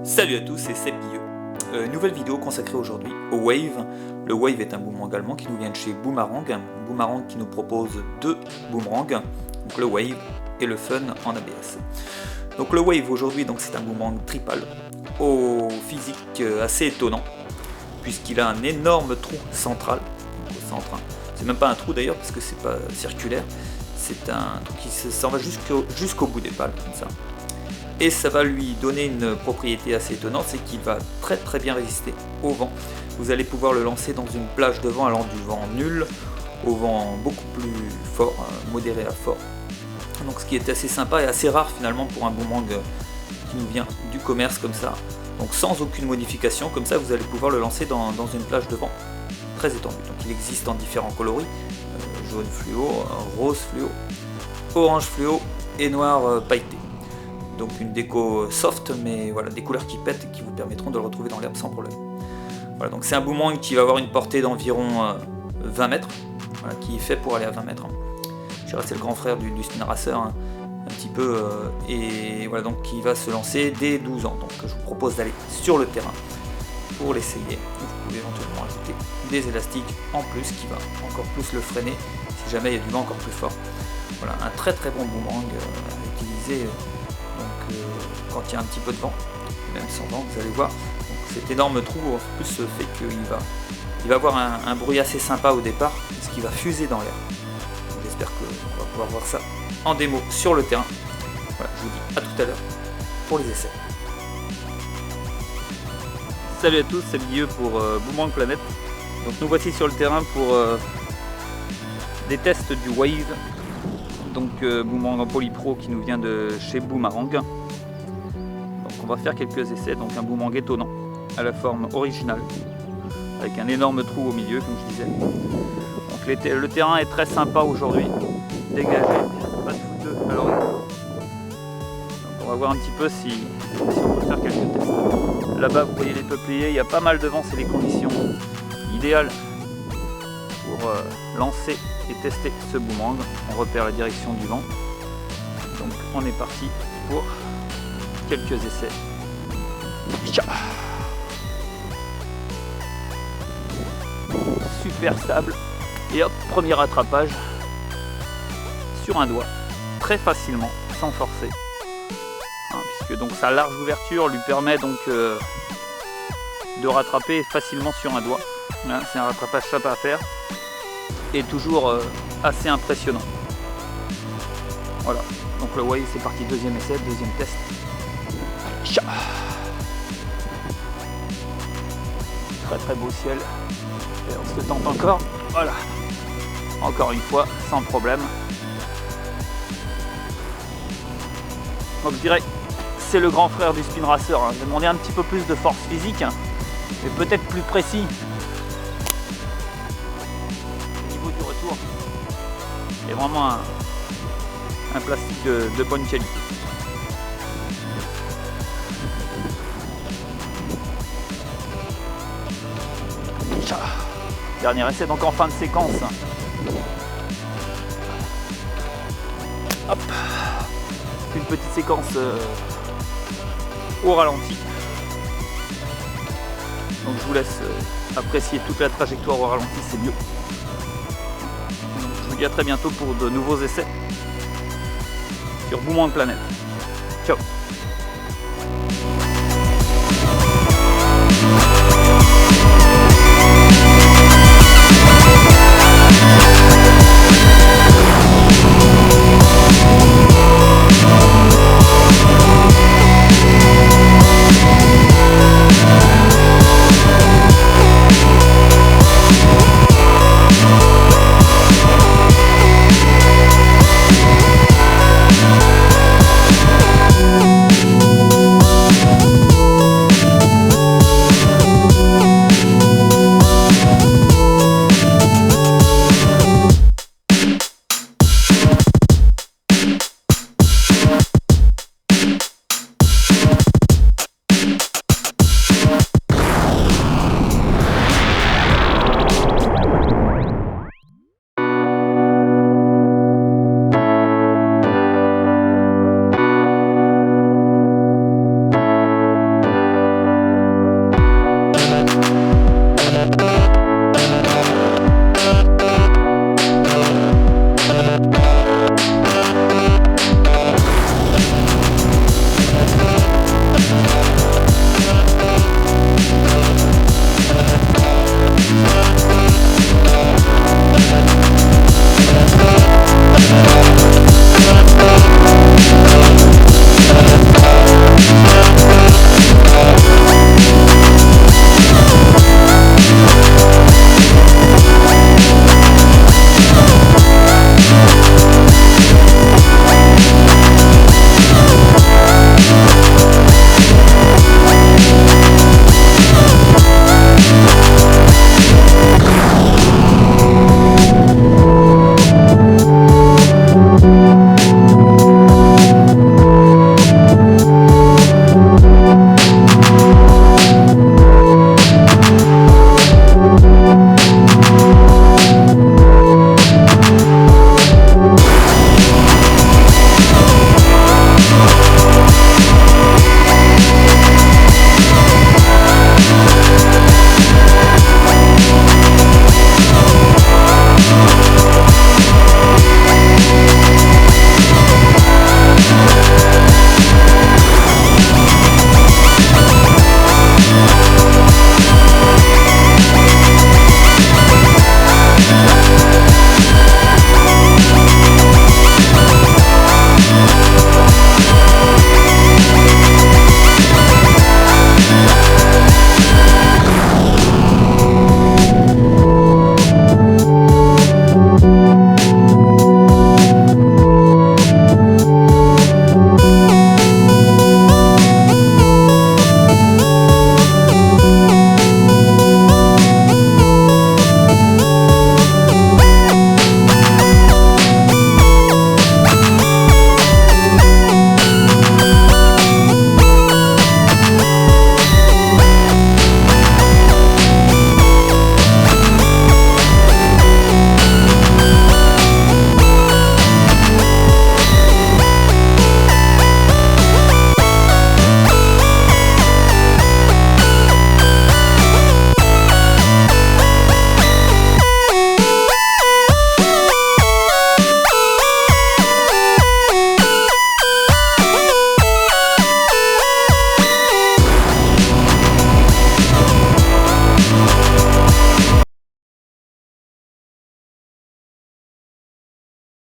Salut à tous, c'est Seb Guilleux. Nouvelle vidéo consacrée aujourd'hui au Wave. Le Wave est un boomerang allemand qui nous vient de chez Boomerang. Un boomerang qui nous propose deux boomerangs, donc le Wave et le Fun en ABS. Donc le Wave aujourd'hui, c'est un boomerang tripale au physique assez étonnant puisqu'il a un énorme trou central au centre. C'est même pas un trou d'ailleurs parce que c'est pas circulaire, c'est un trou qui s'en va jusqu'au bout des pales comme ça. Et ça va lui donner une propriété assez étonnante, c'est qu'il va très bien résister au vent. Vous allez pouvoir le lancer dans une plage de vent allant du vent nul au vent beaucoup plus fort, modéré à fort. Donc ce qui est assez sympa et assez rare finalement pour un boomerang qui nous vient du commerce comme ça. Donc sans aucune modification, comme ça vous allez pouvoir le lancer dans une plage de vent très étendue. Donc il existe en différents coloris, jaune fluo, rose fluo, orange fluo et noir pailleté. Donc une déco soft, mais voilà, des couleurs qui pètent et qui vous permettront de le retrouver dans l'herbe sans problème. Voilà, donc c'est un boomerang qui va avoir une portée d'environ 20 mètres, voilà, qui est fait pour aller à 20 mètres. Je dirais c'est le grand frère du Spin Racer, un petit peu, et voilà, donc qui va se lancer dès 12 ans. Donc je vous propose d'aller sur le terrain pour l'essayer. Vous pouvez éventuellement ajouter des élastiques en plus qui va encore plus le freiner si jamais il y a du vent encore plus fort. Voilà, un très bon boomerang à utiliser. Donc quand il y a un petit peu de vent, même sans vent, vous allez voir, donc cet énorme trou en plus fait qu'il va avoir un bruit assez sympa au départ, parce qu'il va fuser dans l'air. J'espère qu'on va pouvoir voir ça en démo sur le terrain. Voilà, je vous dis à tout à l'heure pour les essais. Salut à tous, c'est Guilleux pour Boomerang Planet. Donc nous voici sur le terrain pour des tests du Wave. Donc boomerang en polypro qui nous vient de chez Boomerang. Donc on va faire quelques essais. Donc un boomerang étonnant à la forme originale avec un énorme trou au milieu comme je disais. Donc le terrain est très sympa aujourd'hui, dégagé, pas de fouteux à l'horizon. Donc on va voir un petit peu si on peut faire quelques tests. Là-bas vous voyez les peupliers, il y a pas mal de vent, c'est les conditions idéales pour lancer et tester ce boomerang. On repère la direction du vent. Donc on est parti pour quelques essais. Super stable. Et hop, premier rattrapage sur un doigt, très facilement, sans forcer. Puisque donc sa large ouverture lui permet donc de rattraper facilement sur un doigt. C'est un rattrapage sympa à faire. Et toujours assez impressionnant. Voilà, donc le Wave c'est parti, deuxième essai, deuxième test. Très beau ciel. Et on se tente encore. Voilà. Encore une fois, sans problème. Donc je dirais c'est le grand frère du Spin Racer. J'ai demandé un petit peu plus de force physique, mais peut-être plus précis. Du retour est vraiment un plastique de bonne qualité. Dernier essai donc en fin de séquence. Hop. Une petite séquence au ralenti. Donc je vous laisse apprécier toute la trajectoire au ralenti, c'est mieux. Je vous dis à très bientôt pour de nouveaux essais sur Boomerang Planet. Ciao.